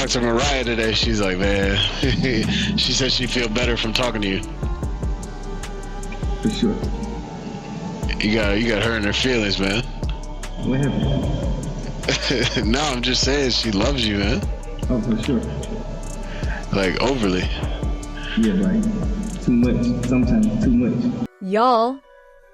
Talked to Mariah today. She's like, man, she said she feel better from talking to you. For sure. You got her in her feelings, man. What happened? No, I'm just saying she loves you, man. Oh, for sure. Like overly. Yeah, like too much. Sometimes too much. Y'all,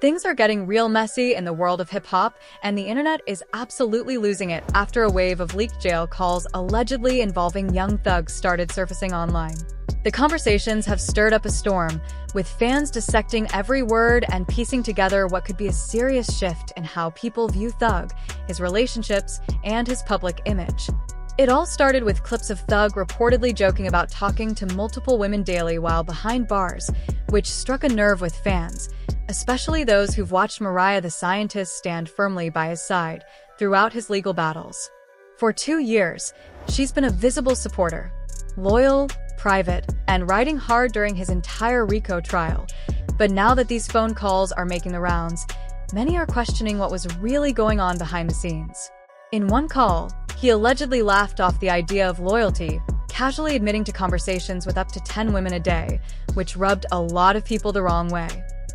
things are getting real messy in the world of hip-hop, and the internet is absolutely losing it after a wave of leaked jail calls allegedly involving Young Thug started surfacing online. The conversations have stirred up a storm, with fans dissecting every word and piecing together what could be a serious shift in how people view Thug, his relationships, and his public image. It all started with clips of Thug reportedly joking about talking to multiple women daily while behind bars, which struck a nerve with fans, especially those who've watched Mariah The Scientist stand firmly by his side throughout his legal battles. For 2 years, she's been a visible supporter, loyal, private, and riding hard during his entire RICO trial. But now that these phone calls are making the rounds, many are questioning what was really going on behind the scenes. In one call, he allegedly laughed off the idea of loyalty, casually admitting to conversations with up to 10 women a day, which rubbed a lot of people the wrong way.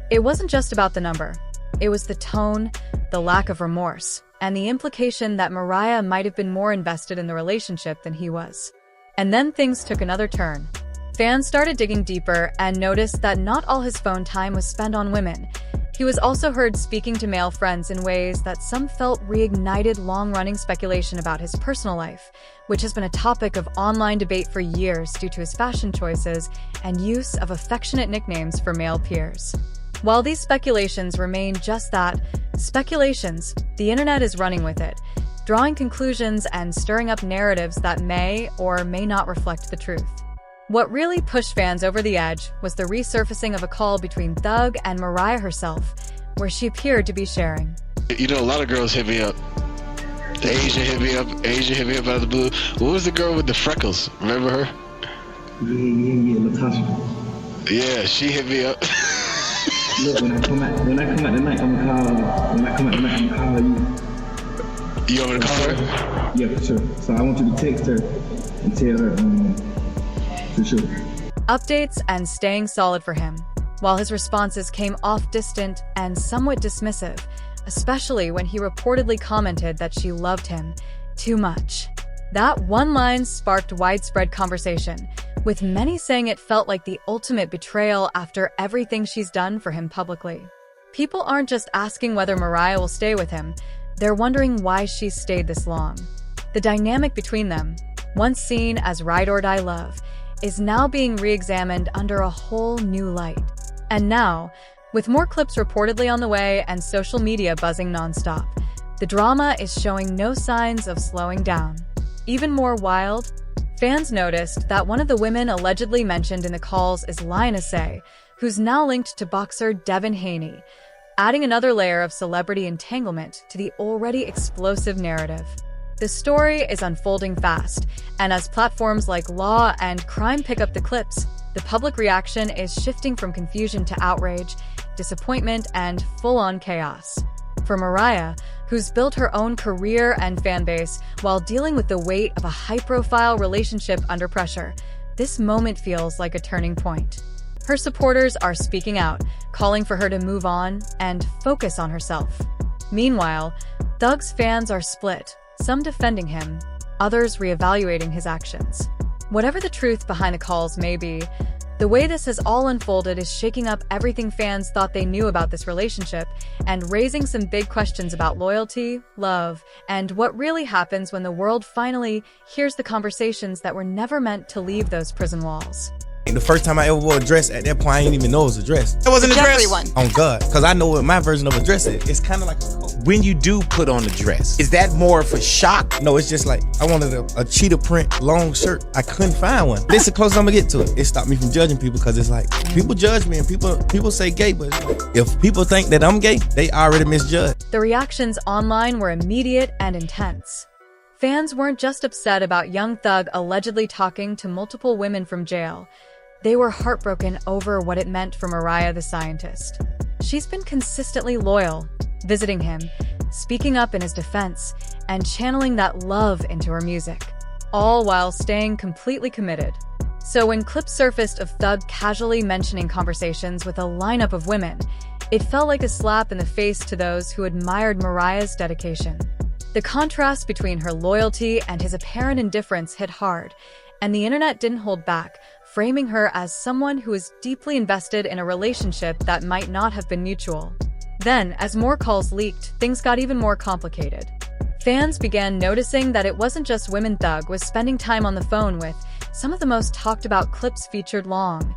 It wasn't just about the number. It was the tone, the lack of remorse, and the implication that Mariah might have been more invested in the relationship than he was. And then things took another turn. Fans started digging deeper and noticed that not all his phone time was spent on women. He was also heard speaking to male friends in ways that some felt reignited long-running speculation about his personal life, which has been a topic of online debate for years due to his fashion choices and use of affectionate nicknames for male peers. While these speculations remain just that, speculations, the internet is running with it, drawing conclusions and stirring up narratives that may or may not reflect the truth. What really pushed fans over the edge was the resurfacing of a call between Thug and Mariah herself, where she appeared to be sharing. You know, a lot of girls hit me up. Asia hit me up. Asia hit me up out of the blue. What was the girl with the freckles? Remember her? Yeah, Latasha. Yeah, she hit me up. Look, when I come out tonight, I'm gonna call. When I come out tonight, I'm gonna call you. You want me to call her? Yeah, for sure. So I want you to text her and tell her. For sure. Updates and staying solid for him, while his responses came off distant and somewhat dismissive, especially when he reportedly commented that she loved him too much. That one line sparked widespread conversation, with many saying it felt like the ultimate betrayal after everything she's done for him publicly. People aren't just asking whether Mariah will stay with him, they're wondering why she's stayed this long. The dynamic between them, once seen as ride-or-die love, is now being re-examined under a whole new light. And now, with more clips reportedly on the way and social media buzzing nonstop, the drama is showing no signs of slowing down. Even more wild, fans noticed that one of the women allegedly mentioned in the calls is Lioness, who's now linked to boxer Devin Haney, adding another layer of celebrity entanglement to the already explosive narrative. The story is unfolding fast, and as platforms like Law and Crime pick up the clips, the public reaction is shifting from confusion to outrage, disappointment, and full-on chaos. For Mariah, who's built her own career and fan base while dealing with the weight of a high-profile relationship under pressure, this moment feels like a turning point. Her supporters are speaking out, calling for her to move on and focus on herself. Meanwhile, Thug's fans are split, some defending him, others reevaluating his actions. Whatever the truth behind the calls may be, the way this has all unfolded is shaking up everything fans thought they knew about this relationship and raising some big questions about loyalty, love, and what really happens when the world finally hears the conversations that were never meant to leave those prison walls. The first time I ever wore a dress, at that point I didn't even know it was a dress. It wasn't a dress. One. On God, because I know what my version of a dress is. It's kind of like a coat. When you do put on a dress, is that more for shock? No, it's just like I wanted a cheetah print long shirt. I couldn't find one. This is the closest I'm gonna get to it. It stopped me from judging people because it's like people judge me and people say gay, but it's like, if people think that I'm gay, they already misjudged. The reactions online were immediate and intense. Fans weren't just upset about Young Thug allegedly talking to multiple women from jail. They were heartbroken over what it meant for Mariah the Scientist. She's been consistently loyal, visiting him, speaking up in his defense, and channeling that love into her music. all while staying completely committed. So when clips surfaced of Thug casually mentioning conversations with a lineup of women, it felt like a slap in the face to those who admired Mariah's dedication. The contrast between her loyalty and his apparent indifference hit hard, and the internet didn't hold back, framing her as someone who is deeply invested in a relationship that might not have been mutual. Then, as more calls leaked, things got even more complicated. Fans began noticing that it wasn't just women Thug was spending time on the phone with. Some of the most talked about clips featured long,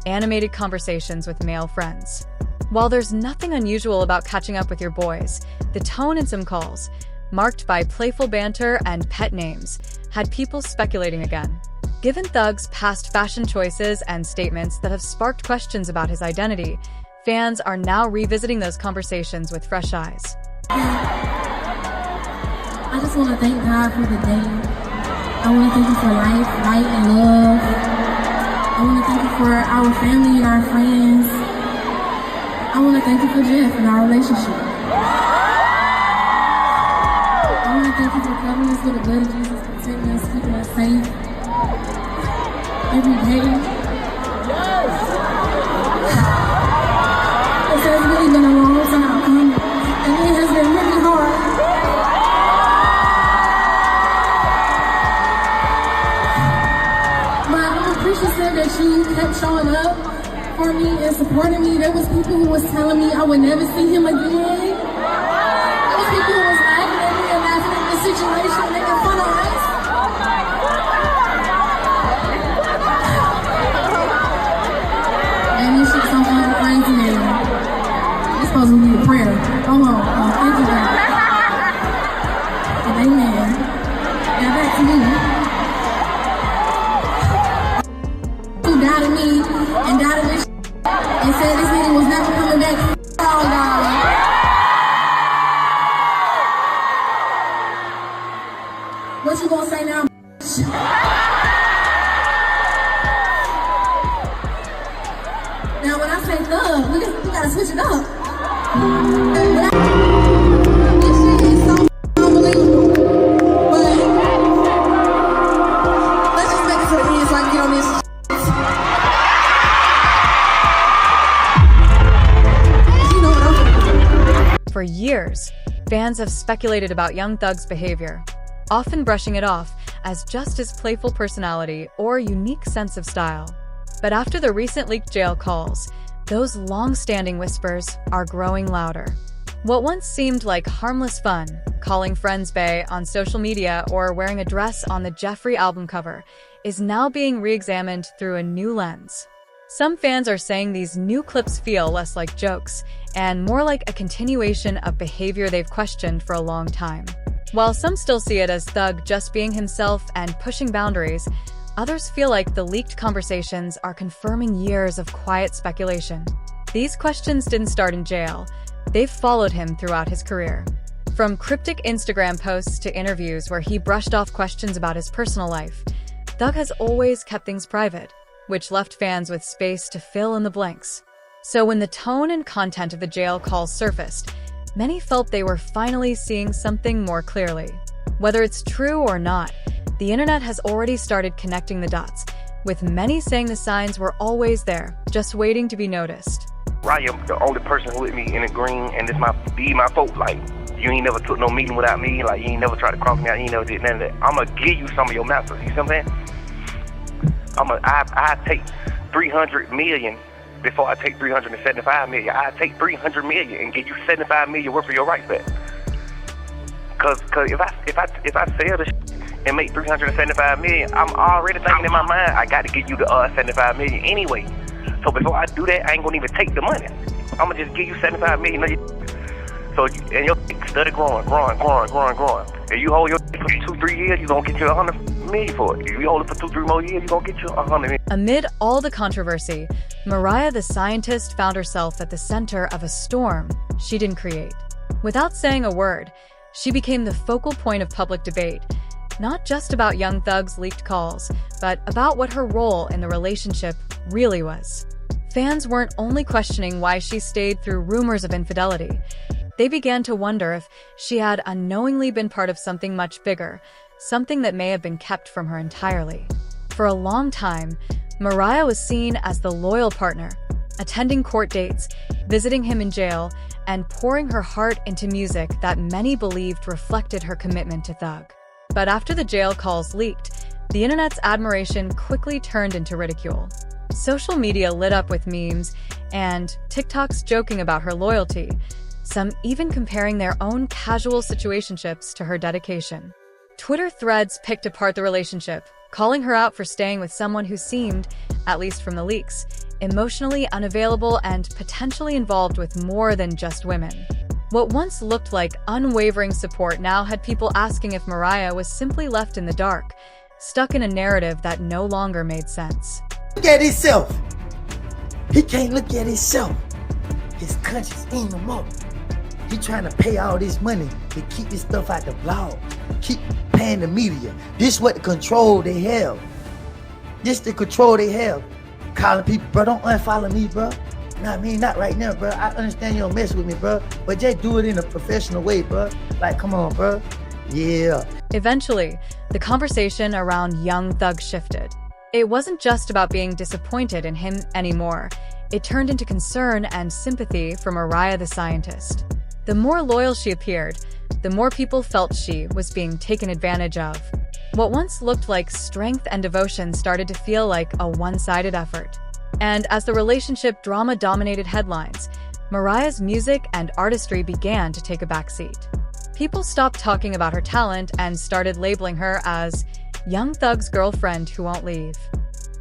animated conversations with male friends. While there's nothing unusual about catching up with your boys, the tone in some calls, marked by playful banter and pet names, had people speculating again. Given Thug's past fashion choices and statements that have sparked questions about his identity, fans are now revisiting those conversations with fresh eyes. I just want to thank God for the day. I want to thank you for life, light, and love. I want to thank you for our family and our friends. I want to thank you for Jeff and our relationship. I want to thank you for covering us with the blood of Jesus, protecting us, keeping us safe every day. This has really been a long time coming, and it has been really hard. Said that you kept showing up for me and supporting me. There was people who was telling me I would never see him again. There was people who was laughing at me and laughing at the situation, making fun of us. And this shit's so fucking crazy, man. It's supposed to be a prayer. Come on. Thank you, God. And amen. Now back to me. Doubted me and doubted this and said this nigga was never coming back. Oh, God. What you gonna say now? Now when I say Thug, we gotta switch it up. This shit is so unbelievable. But let's just make it to the end so I can get on this. For years, fans have speculated about Young Thug's behavior, often brushing it off as just his playful personality or unique sense of style. But after the recent leaked jail calls, those long-standing whispers are growing louder. What once seemed like harmless fun, calling friends bae on social media or wearing a dress on the Jeffree album cover, is now being re-examined through a new lens. Some fans are saying these new clips feel less like jokes and more like a continuation of behavior they've questioned for a long time. While some still see it as Thug just being himself and pushing boundaries, others feel like the leaked conversations are confirming years of quiet speculation. These questions didn't start in jail. They've followed him throughout his career. From cryptic Instagram posts to interviews where he brushed off questions about his personal life, Thug has always kept things private, which left fans with space to fill in the blanks. So when the tone and content of the jail calls surfaced, many felt they were finally seeing something more clearly. Whether it's true or not, the internet has already started connecting the dots, with many saying the signs were always there, just waiting to be noticed. Right, you're the only person with me in the green, and this my fault. Like, you ain't never took no meeting without me. Like, you ain't never tried to cross me out. You ain't never did none of that. I'm gonna give you some of your masters. You see what I'm saying? I take 300 million before I take 375 million. I take 300 million and give you 75 million worth of your rights back. Cause if I sell the and make 375 million, I'm already thinking in my mind I got to give you the 75 million anyway. So before I do that, I ain't gonna even take the money. I'm gonna just give you 75 million. So and your study growing. If you hold your for 2-3 years, you gonna get you 100 million for it. If you hold it for 2-3 more years, you gonna get you 100 million. Amid all the controversy, Mariah the Scientist found herself at the center of a storm she didn't create. Without saying a word, she became the focal point of public debate, not just about Young Thug's leaked calls, but about what her role in the relationship really was. Fans weren't only questioning why she stayed through rumors of infidelity. They began to wonder if she had unknowingly been part of something much bigger, something that may have been kept from her entirely. For a long time, Mariah was seen as the loyal partner, attending court dates, visiting him in jail, and pouring her heart into music that many believed reflected her commitment to Thug. But after the jail calls leaked, the internet's admiration quickly turned into ridicule. Social media lit up with memes and TikToks joking about her loyalty, some even comparing their own casual situationships to her dedication. Twitter threads picked apart the relationship, calling her out for staying with someone who seemed, at least from the leaks, emotionally unavailable and potentially involved with more than just women. What once looked like unwavering support now had people asking if Mariah was simply left in the dark, stuck in a narrative that no longer made sense. Look at himself. He can't look at himself. His conscience ain't no more. He trying to pay all this money to keep this stuff out the blog. Keep paying the media. This what the control they have. This the control they have. Calling people, bro, don't unfollow me, bro. Know what I mean? Not right now, bro. I understand you don't mess with me, bro. But just do it in a professional way, bro. Like, come on, bro. Yeah. Eventually, the conversation around young Thug shifted. It wasn't just about being disappointed in him anymore. It turned into concern and sympathy for Mariah the Scientist. The more loyal she appeared, the more people felt she was being taken advantage of. What once looked like strength and devotion started to feel like a one-sided effort. And as the relationship drama dominated headlines, Mariah's music and artistry began to take a backseat. People stopped talking about her talent and started labeling her as young Thug's girlfriend who won't leave.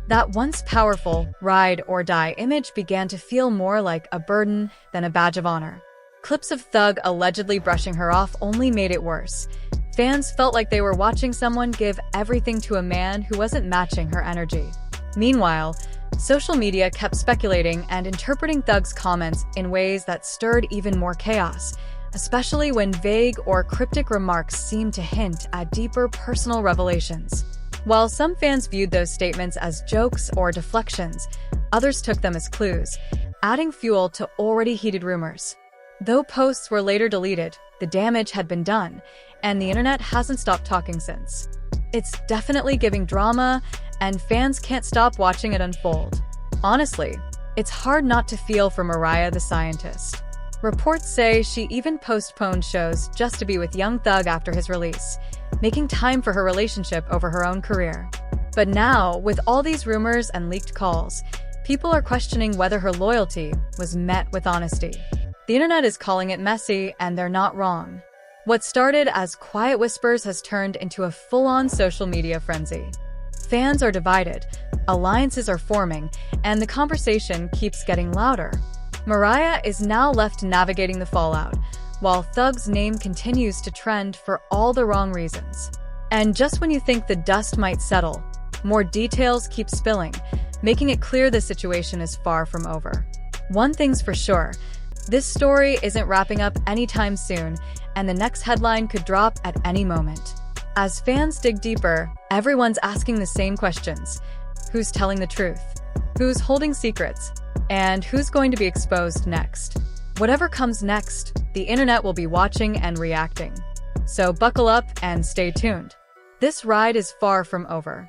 That once powerful ride or die image began to feel more like a burden than a badge of honor. Clips of Thug allegedly brushing her off only made it worse. Fans felt like they were watching someone give everything to a man who wasn't matching her energy. Meanwhile, social media kept speculating and interpreting Thug's comments in ways that stirred even more chaos, especially when vague or cryptic remarks seemed to hint at deeper personal revelations. While some fans viewed those statements as jokes or deflections, others took them as clues, adding fuel to already heated rumors. Though posts were later deleted, the damage had been done, and the internet hasn't stopped talking since. It's definitely giving drama, and fans can't stop watching it unfold. Honestly, it's hard not to feel for Mariah the Scientist. Reports say she even postponed shows just to be with young Thug after his release, making time for her relationship over her own career. But now, with all these rumors and leaked calls, people are questioning whether her loyalty was met with honesty. The internet is calling it messy, and they're not wrong. What started as quiet whispers has turned into a full-on social media frenzy. Fans are divided, alliances are forming, and the conversation keeps getting louder. Mariah is now left navigating the fallout, while Thug's name continues to trend for all the wrong reasons. And just when you think the dust might settle, more details keep spilling, making it clear the situation is far from over. One thing's for sure, this story isn't wrapping up anytime soon, and the next headline could drop at any moment. As fans dig deeper, everyone's asking the same questions. Who's telling the truth? Who's holding secrets? And who's going to be exposed next? Whatever comes next, the internet will be watching and reacting. So buckle up and stay tuned. This ride is far from over.